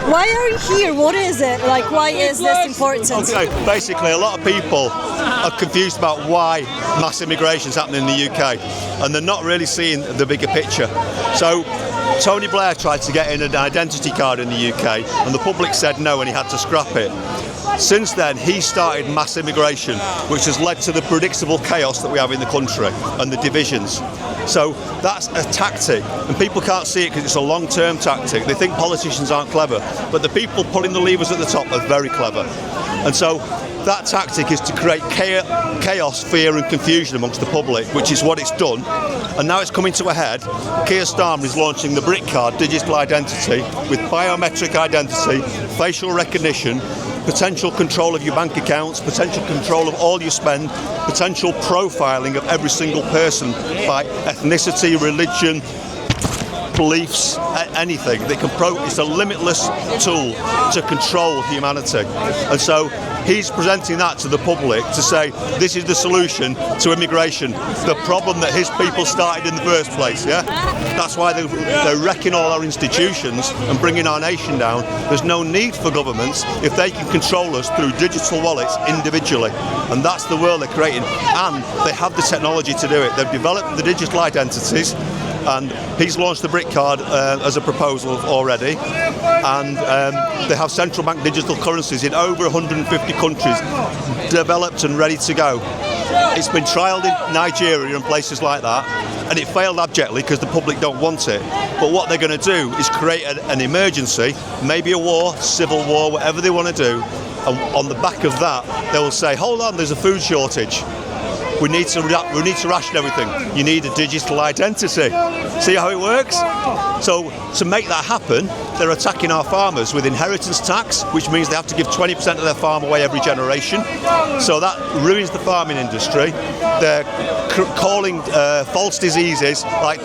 Why are you here? What is it? Like, why is this important? Okay, basically, a lot of people are confused about why mass immigration is happening in the UK, and they're not really seeing the bigger picture. So, Tony Blair tried to get in an identity card in the UK, and the public said no, and he had to scrap it. Since then, he started mass immigration, which has led to the predictable chaos that we have in the country and the divisions. So that's a tactic, and people can't see it because it's a long-term tactic. They think politicians aren't clever, but the people pulling the levers at the top are very clever. And so that tactic is to create chaos, fear and confusion amongst the public, which is what it's done. And now it's coming to a head. Keir Starmer is launching the BRIC card, digital identity, with biometric identity, facial recognition, potential control of your bank accounts, potential control of all you spend, potential profiling of every single person by ethnicity, religion, beliefs, anything. It's a limitless tool to control humanity. And so he's presenting that to the public to say this is the solution to immigration, the problem that his people started in the first place. Yeah, that's why they're wrecking all our institutions and bringing our nation down. There's no need for governments if they can control us through digital wallets individually, and that's the world they're creating. And they have the technology to do it. They've developed the digital identities, and he's launched the BRIC card as a proposal already, and they have central bank digital currencies in over 150 countries developed and ready to go. It's been trialled in Nigeria and places like that, and it failed abjectly because the public don't want it. But what they're going to do is create an emergency, maybe a war, civil war, whatever they want to do, and on the back of that they will say, hold on, there's a food shortage. We need to ration everything. You need a digital identity. See how it works? So to make that happen, they're attacking our farmers with inheritance tax, which means they have to give 20% of their farm away every generation. So that ruins the farming industry. They're calling false diseases like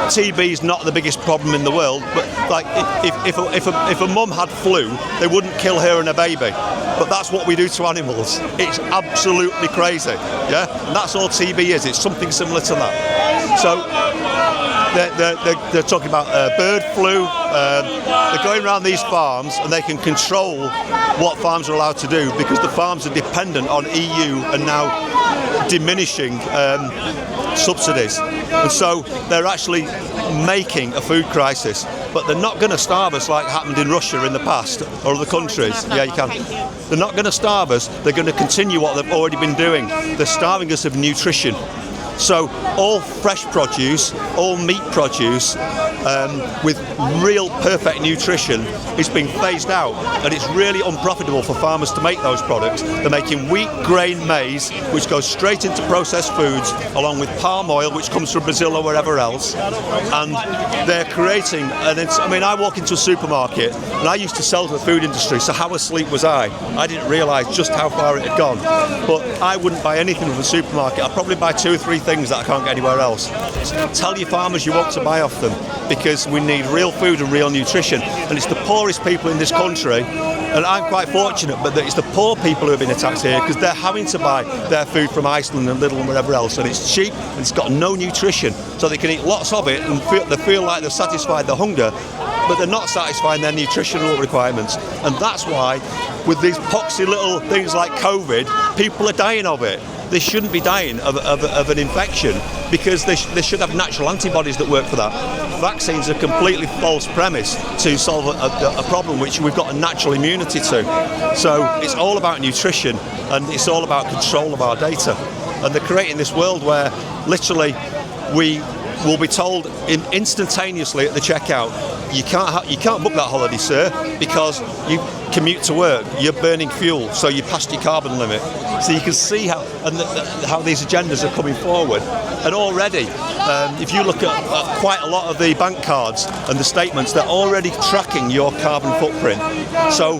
TB is not the biggest problem in the world, but like if a mum had flu, they wouldn't kill her and her baby. But that's what we do to animals. It's absolutely crazy, yeah? And that's all TB is. It's something similar to that. So they're talking about bird flu. They're going around these farms and they can control what farms are allowed to do because the farms are dependent on EU and now diminishing subsidies. And so they're actually making a food crisis. But they're not going to starve us like happened in Russia in the past or other countries. Yeah, you can. They're not going to starve us. They're going to continue what they've already been doing. They're starving us of nutrition. So all fresh produce, all meat produce with real perfect nutrition is being phased out, and it's really unprofitable for farmers to make those products. They're making wheat, grain, maize, which goes straight into processed foods, along with palm oil, which comes from Brazil or wherever else. And they're creating, I walk into a supermarket, and I used to sell to the food industry, so how asleep was I? I didn't realise just how far it had gone. But I wouldn't buy anything from a supermarket. I'd probably buy 2 or 3 things that I can't get anywhere else. Tell your farmers you want to buy off them, because we need real food and real nutrition, and it's the poorest people in this country, and I'm quite fortunate, but it's the poor people who have been attacked here because they're having to buy their food from Iceland and Lidl and wherever else, and it's cheap and it's got no nutrition, so they can eat lots of it and they feel like they've satisfied their hunger, but they're not satisfying their nutritional requirements. And that's why with these poxy little things like COVID, people are dying of it. They shouldn't be dying of an infection because they should have natural antibodies that work for that. Vaccines are a completely false premise to solve a problem which we've got a natural immunity to. So it's all about nutrition and it's all about control of our data. And they're creating this world where literally we will be told instantaneously at the checkout, you can't book that holiday, sir, because you commute to work, you're burning fuel, so you passed your carbon limit. So you can see how these agendas are coming forward. And already, if you look at quite a lot of the bank cards and the statements, they're already tracking your carbon footprint. So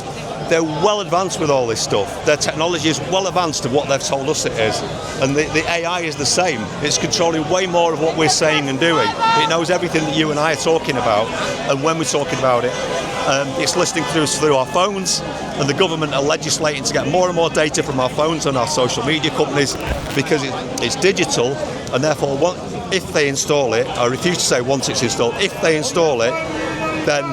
they're well advanced with all this stuff. Their technology is well advanced to what they've told us it is. And the AI is the same. It's controlling way more of what we're saying and doing. It knows everything that you and I are talking about, and when we're talking about it. It's listening to us through our phones, and the government are legislating to get more and more data from our phones and our social media companies because it's digital, and therefore if they install it, I refuse to say once it's installed, if they install it, then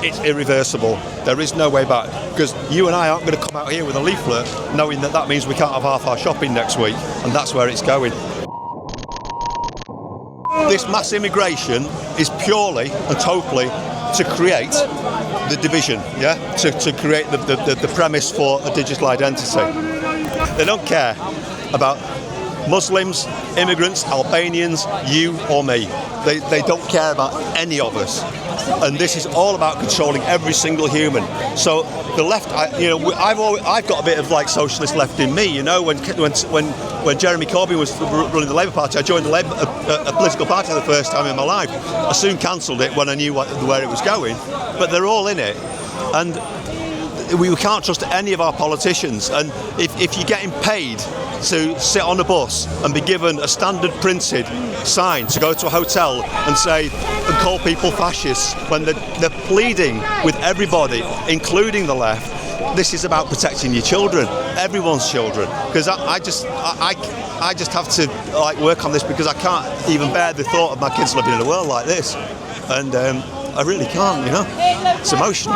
it's irreversible. There is no way back, because you and I aren't going to come out here with a leaflet knowing that that means we can't have half our shopping next week, and that's where it's going. This mass immigration is purely and totally to create the division, to create the premise for a digital identity. They don't care about Muslims, immigrants, Albanians, you or me. They don't care about any of us. And this is all about controlling every single human. So the left, I've got a bit of like socialist left in me. You know, when Jeremy Corbyn was running the Labour Party, I joined a political party for the first time in my life. I soon cancelled it when I knew where it was going. But they're all in it, and we can't trust any of our politicians. And if you're getting paid to sit on a bus and be given a standard printed sign to go to a hotel and call people fascists when they're pleading with everybody, including the left, this is about protecting your children, everyone's children. Because I just have to like work on this, because I can't even bear the thought of my kids living in a world like this, and I really can't. You know, it's emotional.